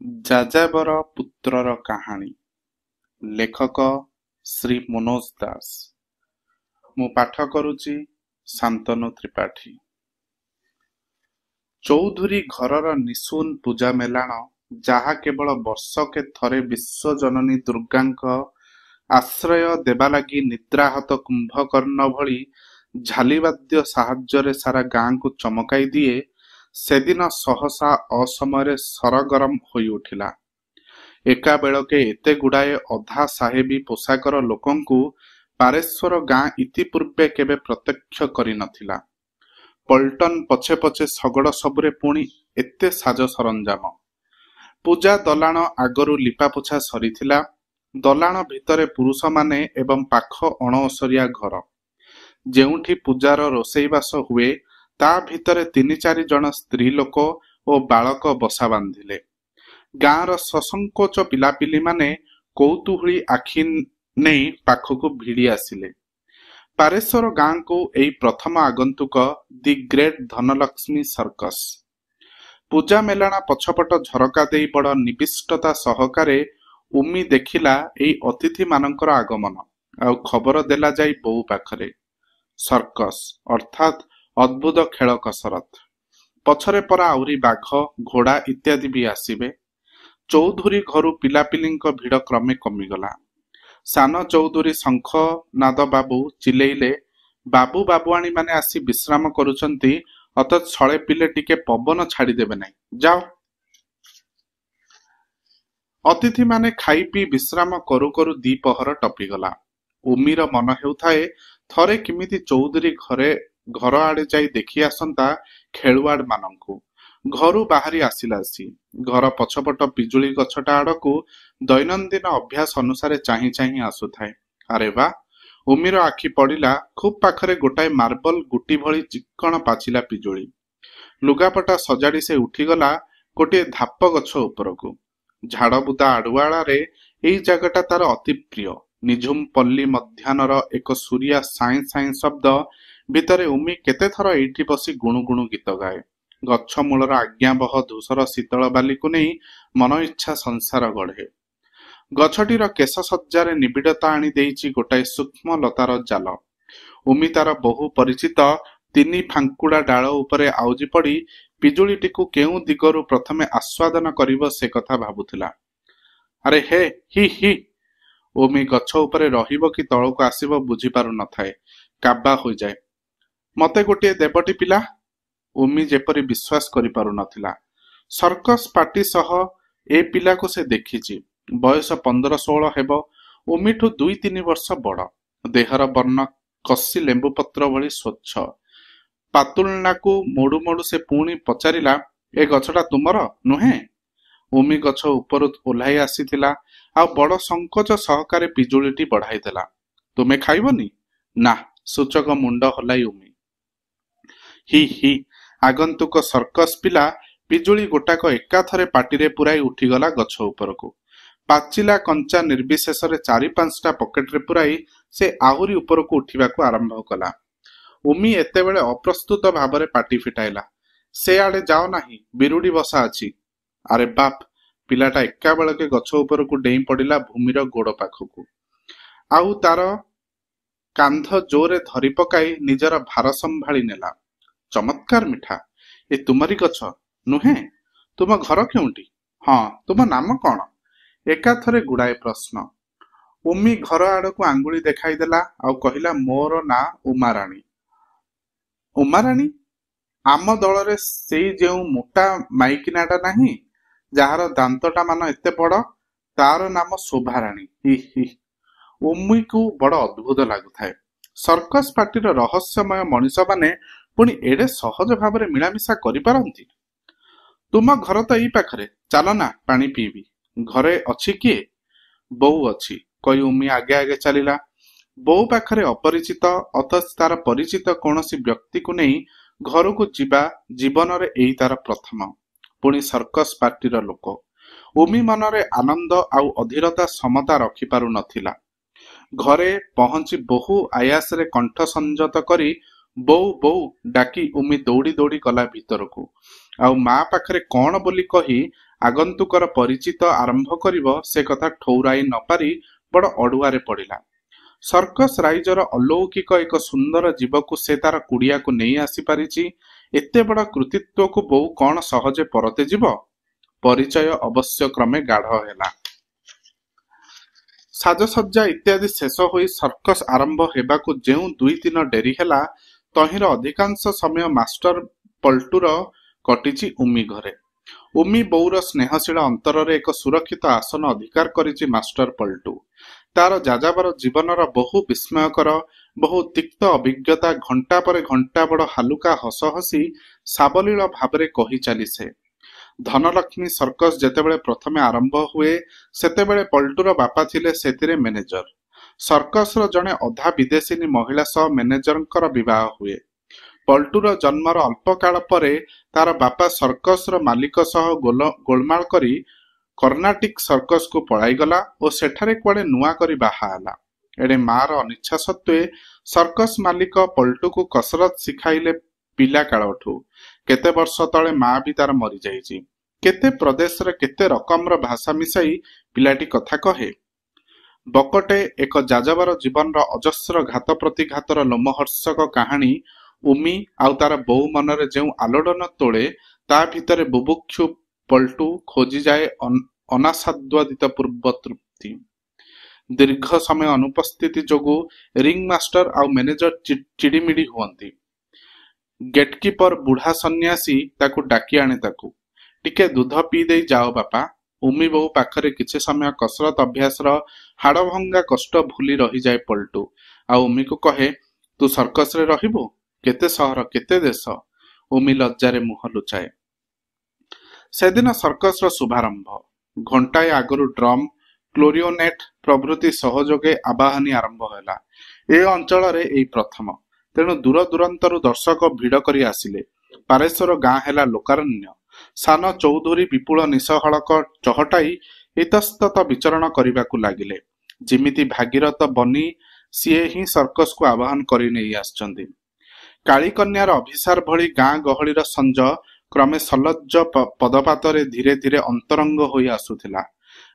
ଯାଯାବର ପୁତ୍ରର କାହାଣୀ। ଲେଖକ ଶ୍ରୀ ମନୋଜ ଦାସ। ମୁଁ ପାଠ କରୁଛି ଶାନ୍ତନୁ ତ୍ରିପାଠୀ। ଚୌଧୁରୀ ଘରର ନିଶୁନ ପୂଜା ମେଲାଣ, ଯାହା କେବଳ ବର୍ଷକେ ଥରେ ବିଶ୍ୱଜନନୀ ଦୁର୍ଗାଙ୍କ ଆଶ୍ରୟ ଦେବା ଲାଗି ନିଦ୍ରାହତ କୁମ୍ଭକର୍ଣ୍ଣ ଭଳି ଝାଲିବାଦ୍ୟ ସାହାଯ୍ୟରେ ସାରା ଗାଁକୁ ଚମକାଇ ଦିଏ, ସେଦିନ ସହସା ଅସମୟରେ ସରଗରମ ହୋଇ ଉଠିଲା। ଏକାବେଳକେ ଏତେ ଗୁଡ଼ାଏ ଅଧା ସାହେବୀ ପୋଷାକର ଲୋକଙ୍କୁ ପାରେଶ୍ୱର ଗାଁ ଇତିପୂର୍ବେ କେବେ ପ୍ରତ୍ୟକ୍ଷ କରିନଥିଲା। ପଲ୍ଟନ ପଛେ ପଛେ ଶଗଡ଼ ସବୁରେ ପୁଣି ଏତେ ସାଜ ସରଞ୍ଜାମ। ପୂଜା ଦଲାଣ ଆଗରୁ ଲିପାପୋଛା ସରିଥିଲା। ଦଲାଣ ଭିତରେ ପୁରୁଷମାନେ ଏବଂ ପାଖ ଅଣଓସରିଆ ଘର। ଯେଉଁଠି ପୂଜାର ରୋଷେଇବାସ ହୁଏ, ତା ଭିତରେ 3-4 ଜଣ ସ୍ତ୍ରୀ ଲୋକ ଓ ବାଳକ ବସା ବାନ୍ଧିଲେ। ଗାଁର ସସଙ୍କୋଚ ପିଲାପିଲିମାନେ କୌତୂହଳୀ ଆଖି ନେଇ ପାଖକୁ ଭିଡ଼ି ଆସିଲେ। ପାରେଶ୍ୱର ଗାଁକୁ ଏଇ ପ୍ରଥମ ଆଗନ୍ତୁକ ଦି ଗ୍ରେଟ୍ ଧନଲକ୍ଷ୍ମୀ ସର୍କସ। ପୂଜା ମେଲାଣା ପଛପଟ ଝରକା ଦେଇ ବଡ଼ ନିବିଷ୍ଟତା ସହକାରେ ଉମି ଦେଖିଲା ଏଇ ଅତିଥିମାନଙ୍କର ଆଗମନ, ଆଉ ଖବର ଦେଲା ଯାଇ ବୋଉ ପାଖରେ। ସର୍କସ ଅର୍ଥାତ୍ ଅଦ୍ଭୁତ ଖେଳ କସରତ। ପଛରେ ପରା ଆହୁରି ବାଘ, ଘୋଡ଼ା ଇତ୍ୟାଦି ବି ଆସିବେ। ଚୌଧୁରୀ ଘରୁ ପିଲାପିଲିଙ୍କ ଭିଡ଼ କ୍ରମେ କମିଗଲା। ସାନ ଚୌଧୁରୀ ଶଙ୍ଖନାଦ ବାବୁ ଚିଲେଇଲେ, ବାବୁ ବାବୁଆଣୀମାନେ ଆସି ବିଶ୍ରାମ କରୁଛନ୍ତି, ଅଥଚ ଛଳେ ପିଲେ ଟିକେ ପବନ ଛାଡ଼ିଦେବେ ନାହିଁ, ଯାଅ। ଅତିଥିମାନେ ଖାଇ ପିଇ ବିଶ୍ରାମ କରୁ କରୁ ଦ୍ୱିପହର ଟପିଗଲା। ଉମିର ମନ ହେଉଥାଏ ଥରେ କେମିତି ଚୌଧୁରୀ ଘର ଆଡ଼େ ଯାଇ ଦେଖି ଆସନ୍ତା ଖେଳୁଆଡ଼ମାନଙ୍କୁ। ଘରୁ ବାହାରି ଆସିଲା ସି। ଘର ପଛପଟ ପିଜୁଳି ଗଛଟା ଆଡ଼କୁ ଦୈନନ୍ଦିନ ଅଭ୍ୟାସ ଅନୁସାରେ ଚାହିଁ ଚାହିଁ ଆସୁଥାଏ। ଆରେ ବା! ଉମିର ଆଖି ପଡ଼ିଲା ଖୁବ୍ ପାଖରେ ଗୋଟାଏ ମାର୍ବଲ ଗୁଟି ଭଳି ଚିକ୍କଣ ପାଚିଲା ପିଜୁଳି। ଲୁଗାପଟା ସଜାଡ଼ି ସେ ଉଠିଗଲା ଗୋଟିଏ ଧାପ ଗଛ ଉପରକୁ। ଝାଡ଼ବୁଦା ଆଡ଼ୁଆଳରେ ଏଇ ଜାଗାଟା ତାର ଅତି ପ୍ରିୟ। ନିଝୁମ ପଲ୍ଲୀ ମଧ୍ୟାହ୍ନର ଏକ ସୁରିଆ ସାଇଁ ସାଇଁ ଶବ୍ଦ ଭିତରେ ଉମି କେତେଥର ଏଇଠି ବସି ଗୁଣୁ ଗୁଣୁ ଗୀତ ଗାଏ। ଗଛ ମୂଳର ଆଜ୍ଞାବହ ଧୂସର ଶୀତଳ ବାଲିକୁ ନେଇ ମନ ଇଚ୍ଛା ସଂସାର ଗଢ଼େ। ଗଛଟିର କେଶ ସଜ୍ଜାରେ ନିବିଡ଼ତା ଆଣି ଦେଇଛି ଗୋଟାଏ ସୂକ୍ଷ୍ମ ଲତାର ଜାଲ। ଉମି ତାର ବହୁ ପରିଚିତ 3 ଫାଙ୍କୁଡ଼ା ଡାଳ ଉପରେ ଆଉଜି ପଡ଼ି ପିଜୁଳିଟିକୁ କେଉଁ ଦିଗରୁ ପ୍ରଥମେ ଆସ୍ୱାଦନ କରିବ ସେ କଥା ଭାବୁଥିଲା। ଆରେ ହେ, ହି ହି! ଉମି ଗଛ ଉପରେ ରହିବ କି ତଳକୁ ଆସିବ ବୁଝିପାରୁ ନଥାଏ। କାବା ହୋଇଯାଏ। ମତେ ଗୋଟିଏ ଦେବଟି ପିଲା? ଉମି ଯେପରି ବିଶ୍ୱାସ କରିପାରୁ ନଥିଲା। ସର୍କସ ପାର୍ଟି ସହ ଏ ପିଲାକୁ ସେ ଦେଖିଛି। ବୟସ 15-16 ହେବ। ଉମିଠୁ 2-3 ବର୍ଷ ବଡ଼। ଦେହର ବର୍ଣ୍ଣ କଷି ଲେମ୍ବୁପତ୍ର ଭଳି ସ୍ୱଚ୍ଛ। ପାତୁଳନାକୁ ମୋଡୁ ମୋଡୁ ସେ ପୁଣି ପଚାରିଲା, ଏ ଗଛଟା ତୁମର, ନୁହେଁ? ଉମି ଗଛ ଉପରୁ ଓହ୍ଲାଇ ଆସିଥିଲା, ଆଉ ବଡ଼ ସଙ୍କୋଚ ସହକାରେ ପିଜୁଳିଟି ବଢ଼ାଇ ଦେଲା। ତୁମେ ଖାଇବନି? ନା, ସୂଚକ ମୁଣ୍ଡ ହଲାଇ ଉମି। ହି ହି! ଆଗନ୍ତୁକ ସର୍କସ ପିଲା ପିଜୁଳି ଗୋଟାକ ଏକାଥରେ ପାଟିରେ ପୁରାଇ ଉଠିଗଲା ଗଛ ଉପରକୁ। ପାଚିଲା କଞ୍ଚା ନିର୍ବିଶେଷରେ 4-5ଟା ପକେଟରେ ପୁରାଇ ସେ ଆହୁରି ଉପରକୁ ଉଠିବାକୁ ଆରମ୍ଭ କଲା। ଉମି ଏତେବେଳେ ଅପ୍ରସ୍ତୁତ ଭାବରେ ପାଟି ଫିଟାଇଲା, ସେ ଆଡ଼େ ଯାଅ ନାହିଁ, ବିରୁଡ଼ି ବସା ଅଛି। ଆରେ ବାପ! ପିଲାଟା ଏକାବେଳକେ ଗଛ ଉପରକୁ ଡେଇଁ ପଡ଼ିଲା ଭୂମିର ଗୋଡ଼ ପାଖକୁ। ଆଉ ତାର କାନ୍ଧ ଜୋରେ ଧରି ପକାଇ ନିଜର ଭାର ସମ୍ଭାଳି ନେଲା। ଚମତ୍କାର ମିଠା! ଏ ତୁମରି ଗଛ, ନୁହେଁ? ତୁମ ଘର କେଉଁଠି? ହଁ, ତୁମ ନାମ କ'ଣ? ଏକାଥରେ ଗୁଡ଼ାଏ ପ୍ରଶ୍ନ। ଉମି ଘର ଆଡ଼କୁ ଆଙ୍ଗୁଳି ଦେଖାଇଦେଲା ଆଉ କହିଲା, ମୋର ନାଁ ଉମାରାଣୀ। ଉମାରାଣୀ? ଆମ ଦଳରେ ସେଇ ଯେଉଁ ମୋଟା ମାଇକିନାଟା ନାହିଁ, ଯାହାର ଦାନ୍ତଟା ମାନ ଏତେ ବଡ଼, ତାର ନାମ ଶୋଭାରାଣୀ। ହି ହି! ଉମିକୁ ବଡ଼ ଅଦ୍ଭୁତ ଲାଗୁଥାଏ। ସର୍କସ ପାର୍ଟିର ରହସ୍ୟମୟ ମଣିଷମାନେ ପୁଣି ଏଡ଼େ ସହଜ ଭାବରେ ମିଳାମିଶା କରିପାରନ୍ତି। ତୁମ ଘର ତ ଏଇ ପାଖରେ, ଚାଲ ନା, ପାଣି ପିଇବି। ଘରେ ଅଛି କିଏ? ବୋଉ ଅଛି, କହି ଉମି ଆଗେ ଆଗେ ଚାଲିଲା। ବୋଉ ପାଖରେ ଅପରିଚିତ ଅଥଚ ତାର ପରିଚିତ କୌଣସି ବ୍ୟକ୍ତିକୁ ନେଇ ଘରକୁ ଯିବା ଜୀବନରେ ଏଇ ତାର ପ୍ରଥମ। ପୁଣି ସର୍କସ ପାର୍ଟିର ଲୋକ। ଉମି ମନରେ ଆନନ୍ଦ ଆଉ ଅଧୀରତା ସମତା ରଖିପାରୁ ନଥିଲା। ଘରେ ପହଞ୍ଚି ବହୁ ଆୟାସରେ କଣ୍ଠ ସଂଯତ କରି ବୋଉ ବୋଉ ଡାକି ଉମି ଦୌଡ଼ି ଦୌଡ଼ି ଗଲା ଭିତରକୁ। ଆଉ ମା ପାଖରେ କ'ଣ ବୋଲି କହି ଆଗନ୍ତୁକର ପରିଚିତ ଆରମ୍ଭ କରିବ ସେ କଥା ଠଉରାଇ ନ ପାରି ବଡ଼ ଅଡୁଆରେ ପଡ଼ିଲା। ସର୍କସ ରାଇଜର ଅଲୌକିକ ଏକ ସୁନ୍ଦର ଜୀବକୁ ସେ ତାର କୁଡ଼ିଆକୁ ନେଇ ଆସିପାରିଛି। ଏତେ ବଡ଼ କୃତିତ୍ୱକୁ ବୋଉ କଣ ସହଜେ ପରତେ ଯିବ? ପରିଚୟ ଅବଶ୍ୟ କ୍ରମେ ଗାଢ଼ ହେଲା। ସାଜସଜ୍ଜା ଇତ୍ୟାଦି ଶେଷ ହୋଇ ସର୍କସ ଆରମ୍ଭ ହେବାକୁ ଯେଉଁ 2 ଦିନ ଡେରି ହେଲା, ତହିଁର ଅଧିକାଂଶ ସମୟ ମାଷ୍ଟର ପଲ୍ଟୁର କଟିଛି ଉମି ଘରେ। ଉମି ବୋଉର ସ୍ନେହଶୀଳ ଅନ୍ତରରେ ଏକ ସୁରକ୍ଷିତ ଆସନ ଅଧିକାର କରିଛି ମାଷ୍ଟର ପଲ୍ଟୁ। ତାର ଯାଯାବର ଜୀବନର ବହୁ ବିସ୍ମୟକର, ବହୁ ତିକ୍ତ ଅଭିଜ୍ଞତା ଘଣ୍ଟା ପରେ ଘଣ୍ଟା ବଡ଼ ହାଲୁକା ହସ ହସି ସାବଲୀଳ ଭାବରେ କହି ଚାଲି ସେ। ଧନଲକ୍ଷ୍ମୀ ସର୍କସ ଯେତେବେଳେ ପ୍ରଥମେ ଆରମ୍ଭ ହୁଏ, ସେତେବେଳେ ପଲ୍ଟୁର ବାପା ଥିଲେ ସେଥିରେ ମ୍ୟାନେଜର। ସର୍କସର ଜଣେ ଅଧା ବିଦେଶିନୀ ମହିଳା ସହ ମ୍ୟାନେଜରଙ୍କର ବିବାହ ହୁଏ। ପଲ୍ଟୁର ଜନ୍ମର ଅଳ୍ପ କାଳ ପରେ ତାର ବାପା ସର୍କସର ମାଲିକ ସହ ଗୋଳମାଳ କରି କର୍ଣ୍ଣାଟିକ ସର୍କସକୁ ପଳାଇଗଲା ଓ ସେଠାରେ କୁଆଡ଼େ ନୂଆ କରି ବାହା ହେଲା। ଏଣେ ମାର ଅନିଚ୍ଛା ସତ୍ତ୍ୱେ ସର୍କସ ମାଲିକ ପଲ୍ଟୁକୁ କସରତ ଶିଖାଇଲେ ପିଲା କାଳଠୁ। କେତେ ବର୍ଷ ତଳେ ମା ବି ତାର ମରିଯାଇଛି। କେତେ ପ୍ରଦେଶରେ କେତେ ରକମର ଭାଷା ମିଶାଇ ପିଲାଟି କଥା କହେ। ବକଟେ ଏକ ଯାଯାବର ଜୀବନର ଅଜସ୍ର ଘାତ ପ୍ରତିଘାତର ଲୋମହର୍ଷକ କାହାଣୀ ଉମି ଆଉ ତାର ବୋଉ ମନରେ ଯେଉଁ ଆଲୋଡ଼ନ ତୋଳେ, ତା ଭିତରେ ବୁଭୁକ୍ଷୁ ପଲ୍ଟୁ ଖୋଜିଯାଏ ଅନାସ୍ୱାଦିତ ପୂର୍ବ ତୃପ୍ତି। ଦୀର୍ଘ ସମୟ ଅନୁପସ୍ଥିତି ଯୋଗୁଁ ରିଙ୍ଗ ମାଷ୍ଟର ଆଉ ମ୍ୟାନେଜର ଚିଡ଼ିମିଡ଼ି ହୁଅନ୍ତି। ଗେଟକିପର ବୁଢ଼ା ସନ୍ନ୍ୟାସୀ ତାକୁ ଡାକି ଆଣେ ତାକୁ। ଟିକେ ଦୁଧ ପିଇ ଦେଇ ଯାଅ ବାପା। ଉମି ବୋଉ ପାଖରେ କିଛି ସମୟ କସରତ ଅଭ୍ୟାସର ହାଡ଼ଭଙ୍ଗା କଷ୍ଟ ଭୁଲି ରହିଯାଏ ପଲ୍ଟୁ। ଆଉ ଉମିକୁ କହେ, ତୁ ସର୍କସରେ ରହିବୁ? କେତେ ସହର, କେତେ ଦେଶ। ଉମି ଲଜ୍ଜାରେ ମୁହଁ ଲୁଚାଏ। ସେଦିନ ସର୍କସର ଶୁଭାରମ୍ଭ। ଘଣ୍ଟାଏ ଆଗରୁ ଡ୍ରମ୍, କ୍ଲୋରିଓନେଟ୍ ପ୍ରଭୃତି ସହଯୋଗେ ଆବାହନୀ ଆରମ୍ଭ ହେଲା। ଏ ଅଞ୍ଚଳରେ ଏଇ ପ୍ରଥମ। ତେଣୁ ଦୂର ଦୂରାନ୍ତରୁ ଦର୍ଶକ ଭିଡ଼ କରି ଆସିଲେ। ପାରେଶ୍ୱର ଗାଁ ହେଲା ଲୋକାରଣ୍ୟ। ସାନ ଚୌଧୁରୀ ବିପୁଳ ନିଶହଳକ ଚହଟାଇ ଇତସ୍ତତ ବିଚରଣ କରିବାକୁ ଲାଗିଲେ। ଯିମିତି ଭାଗୀରଥ ବନି ସିଏ ହିଁ ସର୍କସକୁ ଆବାହନ କରି ନେଇ ଆସିଛନ୍ତି। କାଳୀକନ୍ୟାର ଅଭିସାର ଭଳି ଗାଁ ଗହଳିର ସଞ୍ଜ କ୍ରମେ ସଲଜ୍ଜ ପଦପାତରେ ଧୀରେ ଧୀରେ ଅନ୍ତରଙ୍ଗ ହୋଇ ଆସୁଥିଲା।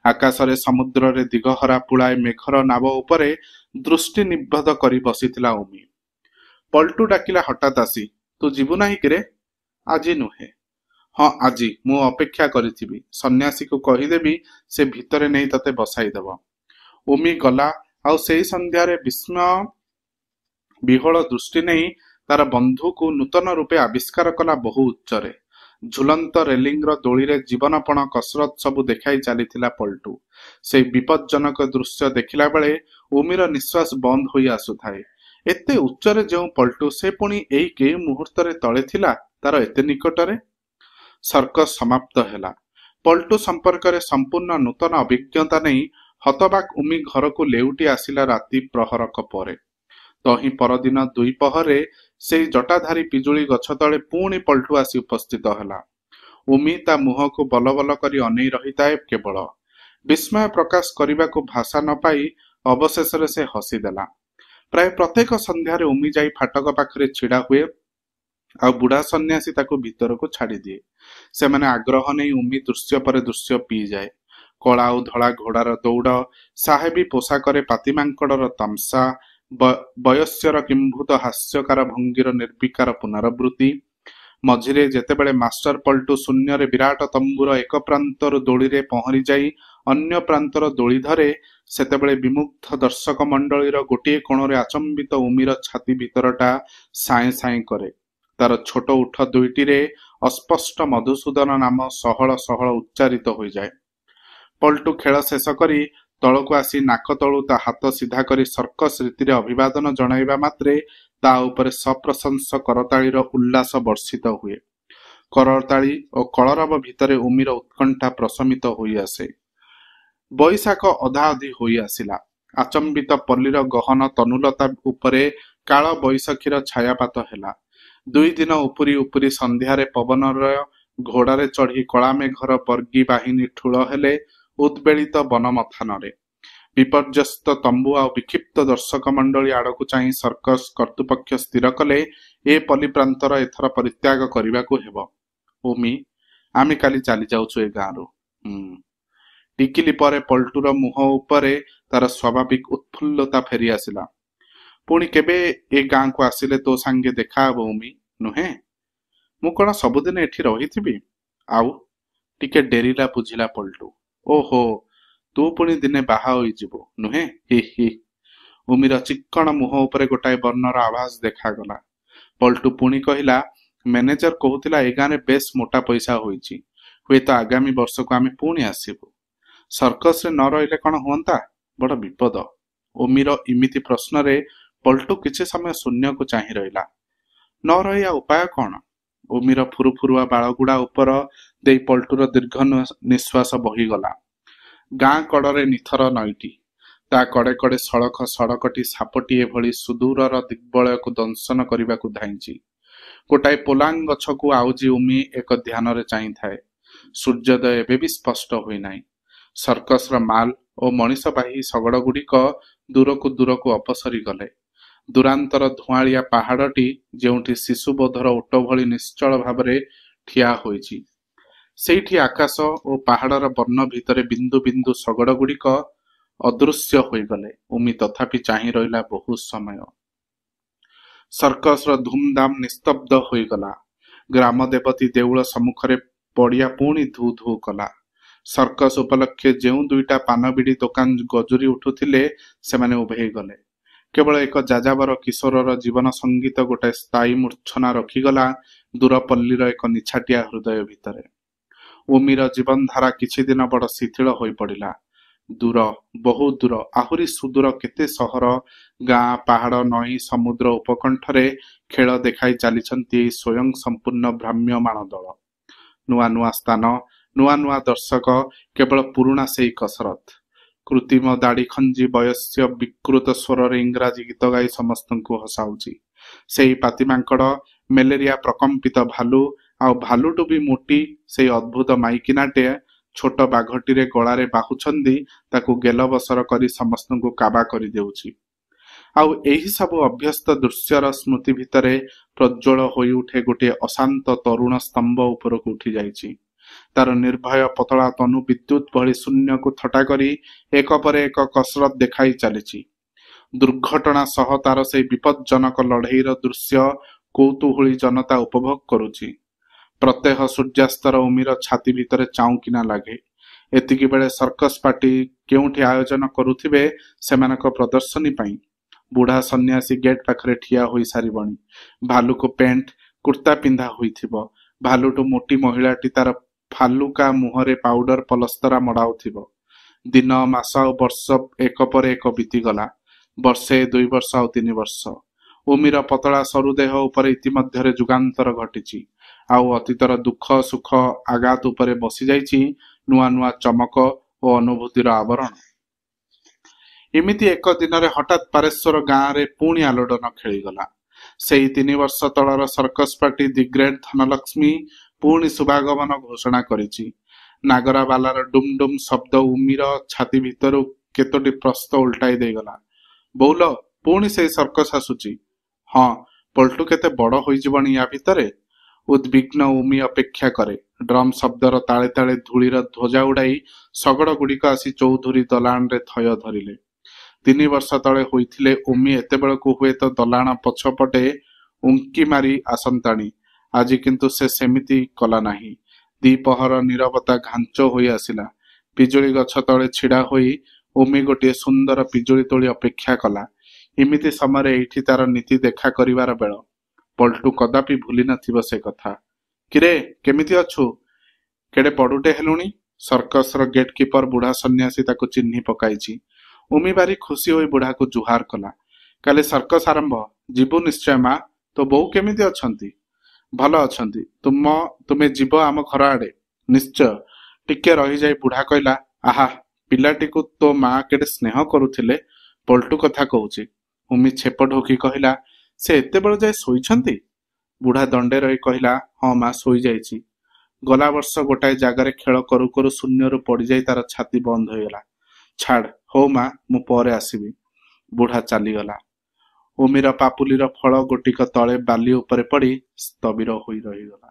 ଆକାଶରେ ସମୁଦ୍ରରେ ଦିଗହରା ପୁଳାଏ ମେଘର ନାବ ଉପରେ ଦୃଷ୍ଟି ନିବଦ୍ଧ କରି ବସିଥିଲା ଉମି। ପଲ୍ଟୁ ଡାକିଲା ହଠାତ୍ ଆସି, ତୁ ଯିବୁ ନାହିଁ କିରେ? ଆଜି ନୁହେଁ। ହଁ ଆଜି। ମୁଁ ଅପେକ୍ଷା କରିଥିବି। ସନ୍ନ୍ୟାସୀକୁ କହିଦେବି ସେ ଭିତରେ ନେଇ ତତେ ବସାଇଦେବ। ଉମି ଗଲା। ଆଉ ସେଇ ସନ୍ଧ୍ୟାରେ ବିସ୍ମୟ ବିହ୍ୱଳ ଦୃଷ୍ଟି ନେଇ ତାର ବନ୍ଧୁକୁ ନୂତନ ରୂପେ ଆବିଷ୍କାର କଲା ବହୁ ଉଚ୍ଚରେ। ଝୁଲନ୍ତ ରେଲିଂର ଦୋଳିରେ ଜୀବନପଣ କସରତ ସବୁ ଦେଖାଇ ଚାଲିଥିଲା ପଲ୍ଟୁ। ସେଇ ବିପଜ୍ଜନକ ଦୃଶ୍ୟ ଦେଖିଲା ବେଳେ ଉମିର ନିଶ୍ୱାସ ବନ୍ଦ ହୋଇ ଆସୁଥାଏ। ଏତେ ଉଚ୍ଚରେ ଯେଉଁ ପଲ୍ଟୁ, ସେ ପୁଣି ଏଇ କେଇ ମୁହୂର୍ତ୍ତରେ ତଳେ ଥିଲା ତାର ଏତେ ନିକଟରେ। ସର୍କସ ସମାପ୍ତ ହେଲା। ପଲ୍ଟୁ ସମ୍ପର୍କରେ ସମ୍ପୂର୍ଣ୍ଣ ନୂତନ ଅଭିଜ୍ଞତା ନେଇ ହତବାକ୍ ଉମି ଘରକୁ ଲେଉଟି ଆସିଲା ରାତି ପ୍ରହରକ ପରେ। ତହିଁ ପରଦିନ ଦ୍ୱିପ୍ରହରେ ସେଇ ଜଟାଧାରୀ ପିଜୁଳି ଗଛ ତଳେ ପୁଣି ପଲ୍ଟୁ ଆସି ଉପସ୍ଥିତ ହେଲା। ଉମି ତା ମୁହଁକୁ ବଲ ବଲ କରି ଅନେଇ ରହିଥାଏ କେବଳ। ବିସ୍ମୟ ପ୍ରକାଶ କରିବାକୁ ଭାଷା ନ ପାଇ ଅବଶେଷରେ ସେ ହସିଦେଲା। ପ୍ରାୟ ପ୍ରତ୍ୟେକ ସନ୍ଧ୍ୟାରେ ଉମି ଯାଇ ଫାଟକ ପାଖରେ ଛିଡ଼ା ହୁଏ, ଆଉ ବୁଢ଼ା ସନ୍ନ୍ୟାସୀ ତାକୁ ଭିତରକୁ ଛାଡ଼ିଦିଏ। ସେମାନେ ଆଗ୍ରହ ନେଇ ଉମି ଦୃଶ୍ୟ ପରେ ଦୃଶ୍ୟ ପିଇଯାଏ। କଳା ଆଉ ଧଳା ଘୋଡ଼ାର ଦୌଡ଼, ସାହେବୀ ପୋଷାକରେ ପାତିମାଙ୍କଡ଼ର ତାମସା, ବୟସ୍ୟର କିମ୍ଭୂତ ହାସ୍ୟକାର ଭଙ୍ଗୀର ନିର୍ବିକାର ପୁନରାବୃତ୍ତି। ମଝିରେ ଯେତେବେଳେ ମାଷ୍ଟର ପଲ୍ଟୁ ଶୂନ୍ୟରେ ବିରାଟ ତମ୍ବୁର ଏକ ପ୍ରାନ୍ତରୁ ଦୋଳିରେ ପହଁରି ଯାଇ ଅନ୍ୟ ପ୍ରାନ୍ତର ଦୋଳି ଧରେ, ସେତେବେଳେ ବିମୁଗ୍ଧ ଦର୍ଶକ ମଣ୍ଡଳୀର ଗୋଟିଏ କୋଣରେ ଆଚମ୍ବିତ ଉମିର ଛାତି ଭିତରଟା ସାଏଁ ସାଏଁ କରେ। ତାର ଛୋଟ ଉଠ ଦୁଇଟିରେ ଅସ୍ପଷ୍ଟ ମଧୁସୂଦନ ନାମ ସହଳ ସହଳ ଉଚ୍ଚାରିତ ହୋଇଯାଏ। ପଲ୍ଟୁ ଖେଳ ଶେଷ କରି ତଳକୁ ଆସି ନାକ ତଳୁ ତା ହାତ ସିଧା କରି ସର୍କସ ରୀତିରେ ଅଭିବାଦନ ଜଣାଇବା ମାତ୍ରେ ତା ଉପରେ ସପ୍ରଶଂସ କରତାଳିର ଉଲ୍ଲାସ ବର୍ଷିତ ହୁଏ। କରତାଳି ଓ କଳରବ ଭିତରେ ଉମିର ଉତ୍କଣ୍ଠା ପ୍ରଶମିତ ହୋଇଆସେ। ବୈଶାଖ ଅଧାଅଧି ହୋଇ ଆସିଲା। ଆଚମ୍ବିତ ପଲ୍ଲୀର ଗହନ ତନୁଲତା ଉପରେ କାଳ ବୈଶାଖୀର ଛାୟାପାତ ହେଲା। 2 ଦିନ ଉପୁରି ଉପୁରି ସନ୍ଧ୍ୟାରେ ପବନର ଘୋଡ଼ାରେ ଚଢ଼ି କଳାମେଘର ବର୍ଗୀ ବାହିନୀ ଠୁଳ ହେଲେ ଉଦ୍ବେଳିତ ବନମଥାନରେ। ବିପର୍ଯ୍ୟସ୍ତ ତମ୍ବୁ ଆଉ ବିକ୍ଷିପ୍ତ ଦର୍ଶକ ମଣ୍ଡଳୀ ଆଡ଼କୁ ଚାହିଁ ସର୍କସ କର୍ତ୍ତୃପକ୍ଷ ସ୍ଥିର କଲେ ଏ ପଲ୍ଲୀ ପ୍ରାନ୍ତର ଏଥର ପରିତ୍ୟାଗ କରିବାକୁ ହେବ। ଉମି, ଆମେ କାଲି ଚାଲି ଯାଉଛୁ ଏ ଗାଁରୁ। ଟିକିଲି ପରେ ପଲ୍ଟୁର ମୁହଁ ଉପରେ ତାର ସ୍ୱାଭାବିକ ଉତ୍ଫୁଲ୍ଲତା ଫେରି ଆସିଲା। ପୁଣି କେବେ ଏ ଗାଁକୁ ଆସିଲେ ତୋ ସାଙ୍ଗେ ଦେଖା ହବ ଉମି, ନୁହେଁ? ମୁଁ କଣ ସବୁଦିନ ଏଠି ରହିଥିବି? ଆଉ ଟିକେ ଡେରିଲା ବୁଝିଲା ପଲ୍ଟୁ। ଓହୋ, ତୁ ପୁଣି ଦିନେ ବାହା ହୋଇଯିବୁ, ନୁହେଁ? ହି ହି। ଉମିର ଚିକ୍କଣ ମୁହଁ ଉପରେ ଗୋଟାଏ ବର୍ଣ୍ଣର ଆଭାସ ଦେଖାଗଲା। ପଲ୍ଟୁ ପୁଣି କହିଲା, ମ୍ୟାନେଜର କହୁଥିଲା ଏ ଗାଁରେ ବେଶ ମୋଟା ପଇସା ହୋଇଛି। ହୁଏତ ଆଗାମୀ ବର୍ଷକୁ ଆମେ ପୁଣି ଆସିବୁ। ସର୍କସରେ ନ ରହିଲେ କଣ ହୁଅନ୍ତା? ବଡ଼ ବିପଦ। ଉମିର ଇମିତି ପ୍ରଶ୍ନରେ ପଲ୍ଟୁ କିଛି ସମୟ ଶୂନ୍ୟକୁ ଚାହିଁ ରହିଲା। ନ ରହିବା ଉପାୟ କଣ? ଉମିର ଫୁରୁଫୁରୁଆ ବାଳଗୁଡ଼ା ଉପର ଦେଇ ପଲ୍ଟୁର ଦୀର୍ଘ ନିଶ୍ୱାସ ବହିଗଲା। ଗାଁ କଡ଼ରେ ନିଥର ନଈଟି, ତା କଡ଼େ କଡ଼େ ସଳଖ ସଡ଼କଟି ସାପଟିଏ ଭଳି ସୁଦୂରର ଦିଗ୍ବଳୟକୁ ଦଂଶନ କରିବାକୁ ଧାଇଁଛି। ଗୋଟାଏ ପୋଲାଙ୍ଗ ଗଛକୁ ଆଉଜି ଉମି ଏକ ଧ୍ୟାନରେ ଚାହିଁଥାଏ। ସୂର୍ଯ୍ୟୋଦୟ ଏବେ ବି ସ୍ପଷ୍ଟ ହୋଇନାହିଁ। ସର୍କସର ମାଲ ଓ ମଣିଷବାହୀ ଶଗଡ଼ଗୁଡ଼ିକ ଦୂରକୁ ଦୂରକୁ ଅପସରି ଗଲେ। ଦୂରାନ୍ତର ଧୂଆଁଳିଆ ପାହାଡ଼ଟି ଯେଉଁଠି ଶିଶୁବୋଧର ଓଟ ଭଳି ନିଶ୍ଚଳ ଭାବରେ ଠିଆ ହୋଇଛି, ସେଇଠି ଆକାଶ ଓ ପାହାଡ଼ର ବର୍ଣ୍ଣ ଭିତରେ ବିନ୍ଦୁ ବିନ୍ଦୁ ଶଗଡ଼ଗୁଡ଼ିକ ଅଦୃଶ୍ୟ ହୋଇଗଲେ। ଉମି ତଥାପି ଚାହିଁ ରହିଲା ବହୁ ସମୟ। ସର୍କସର ଧୁମ୍ଧାମ୍ ନିସ୍ତବ୍ଧ ହୋଇଗଲା। ଗ୍ରାମ ଦେବତୀ ଦେଉଳ ସମ୍ମୁଖରେ ପଡ଼ିଆ ପୁଣି ଧୁ ଧୁ କଲା। ସର୍କସ ଉପଲକ୍ଷେ ଯେଉଁ ଦୁଇଟା ପାନବିଡ଼ି ଦୋକାନ ଗଜୁରି ଉଠୁଥିଲେ, ସେମାନେ ଉଭେଇ ଗଲେ। କେବଳ ଏକ ଯାଯାବର କିଶୋରର ଜୀବନ ସଙ୍ଗୀତ ଗୋଟାଏ ସ୍ଥାୟୀ ମୂର୍ଚ୍ଛନା ରଖିଗଲା ଦୂରପଲ୍ଲୀର ଏକ ନିଛାଟିଆ ହୃଦୟ ଭିତରେ। ଉମିର ଜୀବନଧାରା କିଛି ଦିନ ବଡ଼ ଶିଥିଳ ହୋଇପଡ଼ିଲା। ଦୂର, ବହୁ ଦୂର, ଆହୁରି ସୁଦୂର କେତେ ସହର, ଗାଁ, ପାହାଡ଼, ନଈ, ସମୁଦ୍ର ଉପକଣ୍ଠରେ ଖେଳ ଦେଖାଇ ଚାଲିଛନ୍ତି ଏହି ସ୍ୱୟଂ ସମ୍ପୂର୍ଣ୍ଣ ଭ୍ରାମ୍ୟମାଣ ଦଳ। ନୂଆ ନୂଆ ସ୍ଥାନ, ନୂଆ ନୂଆ ଦର୍ଶକ, କେବଳ ପୁରୁଣା ସେଇ କସରତ। କୃତ୍ରିମ ଦାଢ଼ି ଖଞ୍ଜି ବୟସ୍ୟ ବିକୃତ ସ୍ୱରରେ ଇଂରାଜୀ ଗୀତ ଗାଇ ସମସ୍ତଙ୍କୁ ହସାଉଛି। ସେଇ ପାତିମାଙ୍କଡ଼, ମ୍ୟାଲେରିଆ ପ୍ରକମ୍ପିତ ଭାଲୁ, ଆଉ ଭାଲୁଠୁ ବି ମୋଟି ସେଇ ଅଦ୍ଭୁତ ମାଇକିନାଟେ ଛୋଟ ବାଘଟିରେ ଗଳାରେ ବାହୁଛନ୍ତି, ତାକୁ ଗେଲବସର କରି ସମସ୍ତଙ୍କୁ କାବା କରିଦେଉଛି। ଆଉ ଏହି ସବୁ ଅଭ୍ୟସ୍ତ ଦୃଶ୍ୟର ସ୍ମୃତି ଭିତରେ ପ୍ରଜ୍ୱଳ ହୋଇଉଠେ ଗୋଟିଏ ଅଶାନ୍ତ ତରୁଣ ସ୍ତମ୍ଭ ଉପରକୁ ଉଠି ଯାଇଛି। ତାର ନିର୍ଭୟ ପତଳା ତନୁ ବିଦ୍ୟୁତ୍ ଭଳି ଶୂନ୍ୟକୁ ଥଟ୍ଟା କରି ଏକ ପରେ ଏକ କସରତ ଦେଖାଇ ଚାଲିଛି। ଦୁର୍ଘଟଣା ସହ ତାର ସେଇ ବିପଜ୍ଜନକ ଲଢ଼େଇର ଦୃଶ୍ୟ କୌତୂହଳୀ ଜନତା ଉପଭୋଗ କରୁଛି। ପ୍ରତ୍ୟହ ସୂର୍ଯ୍ୟାସ୍ତର ଉମିର ଛାତି ଭିତରେ ଚାଉଁକିନା ଲାଗେ। ଏତିକି ବେଳେ ସର୍କସ ପାର୍ଟି କେଉଁଠି ଆୟୋଜନ କରୁଥିବେ ସେମାନଙ୍କ ପ୍ରଦର୍ଶନୀ ପାଇଁ। ବୁଢ଼ା ସନ୍ନ୍ୟାସୀ ଗେଟ୍ ପାଖରେ ଠିଆ ହୋଇ ସାରିବଣି। ଭାଲୁକୁ ପେଣ୍ଟ କୁର୍ତ୍ତା ପିନ୍ଧା ହୋଇଥିବ। ଭାଲୁଠୁ ମୋଟି ମହିଳାଟି ତାର ଫାଲୁକା ମୁହଁରେ ପାଉଡର ପଲସ୍ତରା ମଡ଼ାଉଥିବ। ଦିନ, ମାସ ଆଉ ବର୍ଷ ଏକ ପରେ ଏକ ବିତିଗଲା। ବର୍ଷେ, 2 ବର୍ଷ ଆଉ 3 ବର୍ଷ। ଉମିର ପତଳା ସରୁ ଦେହ ଉପରେ ଇତିମଧ୍ୟରେ ଯୁଗାନ୍ତର ଘଟିଛି। ଆଉ ଅତୀତର ଦୁଃଖ ସୁଖ ଆଘାତ ଉପରେ ବସିଯାଇଛି ନୂଆ ନୂଆ ଚମକ ଓ ଅନୁଭୂତିର ଆବରଣ। ଏମିତି ଏକ ଦିନରେ ହଠାତ୍ ପାରେଶ୍ୱର ଗାଁରେ ପୁଣି ଆଲୋଡ଼ନ ଖେଳିଗଲା। ସେଇ 3 ବର୍ଷ ତଳର circus party the great Dhanalakshmi ପୁଣି ଶୁଭାଗମନ ଘୋଷଣା କରିଛି। ନାଗରାବାଲାର ଡୁମ୍ ଡୁମ୍ ଶବ୍ଦ ଉମିର ଛାତି ଭିତରୁ କେତୋଟି ପ୍ରସ୍ତ ଓଲଟାଇ ଦେଇଗଲା। ବୋଉଲ, ପୁଣି ସେଇ ସର୍କସ ଆସୁଛି? ହଁ, ପଲ୍ଟୁ କେତେ ବଡ଼ ହୋଇଯିବଣି ୟା ଭିତରେ। ଉଦ୍ବିଗ୍ନ ଉମି ଅପେକ୍ଷା କରେ। ଡ୍ରମ୍ ଶବ୍ଦର ତାଳେ ତାଳେ ଧୂଳିର ଧ୍ୱଜା ଉଡ଼ାଇ ଶଗଡ଼ଗୁଡ଼ିକ ଆସି ଚୌଧୁରୀ ଦଲାଣରେ ଥୟ ଧରିଲେ। 3 ବର୍ଷ ତଳେ ହୋଇଥିଲେ ଉମି ଏତେବେଳକୁ ହୁଏତ ଦଲାଣ ପଛପଟେ ଉଙ୍କି ମାରି ଆସନ୍ତାଣି। ଆଜି କିନ୍ତୁ ସେ ସେମିତି କଲା ନାହିଁ। ଦ୍ୱିପହର ନୀରବତା ଘାଞ୍ଚ ହୋଇ ଆସିଲା। ପିଜୁଳି ଗଛ ତଳେ ଛିଡ଼ା ହୋଇ ଉମି ଗୋଟିଏ ସୁନ୍ଦର ପିଜୁଳି ତୋଳି ଅପେକ୍ଷା କଲା। ଏମିତି ସମୟରେ ଏଇଠି ତାର ନୀତି ଦେଖା କରିବାର ବେଳ। ପଲ୍ଟୁ କଦାପି ଭୁଲି ନଥିବ ସେ କଥା। କିରେ, କେମିତି ଅଛୁ? କେଡ଼େ ବଡ଼ୁଟେ ହେଲୁଣି? ସର୍କସର ଗେଟ୍ କିପର ବୁଢ଼ା ସନ୍ନ୍ୟାସୀ ତାକୁ ଚିହ୍ନି ପକାଇଛି। ଉମି ଭାରି ଖୁସି ହୋଇ ବୁଢ଼ାକୁ ଜୁହାର କଲା। କାଲି ସର୍କସ ଆରମ୍ଭ, ଯିବୁ ନିଶ୍ଚୟ ମା। ତୋ ବୋଉ କେମିତି ଅଛନ୍ତି? ଭଲ ଅଛନ୍ତି। ତୁମେ ଯିବ ଆମ ଘର ଆଡ଼େ? ନିଶ୍ଚୟ। ଟିକେ ରହିଯାଇ ବୁଢ଼ା କହିଲା, ଆହା, ପିଲାଟିକୁ ତୋ ମା କେଡ଼େ ସ୍ନେହ କରୁଥିଲେ। ପଲ୍ଟୁ କଥା କହୁଛି। ଉମି ଛେପ ଢୋକି କହିଲା, ସେ ଏତେବେଳ ଯାଏ ଶୋଇଛନ୍ତି? ବୁଢ଼ା ଦଣ୍ଡେ ରହି କହିଲା, ହଁ ମା, ଶୋଇଯାଇଛି। ଗଲା ବର୍ଷ ଗୋଟାଏ ଜାଗାରେ ଖେଳ କରୁ କରୁ ଶୂନ୍ୟରୁ ପଡ଼ିଯାଇ ତାର ଛାତି ବନ୍ଦ ହୋଇଗଲା। ଛାଡ଼, ହଉ ମା, ମୁଁ ପରେ ଆସିବି। ବୁଢ଼ା ଚାଲିଗଲା। ଉମିର ପାପୁଲିର ଫଳ ଗୋଟିକ ତଳେ ବାଲି ଉପରେ ପଡ଼ି ସ୍ଥବିର ହୋଇ ରହିଗଲା।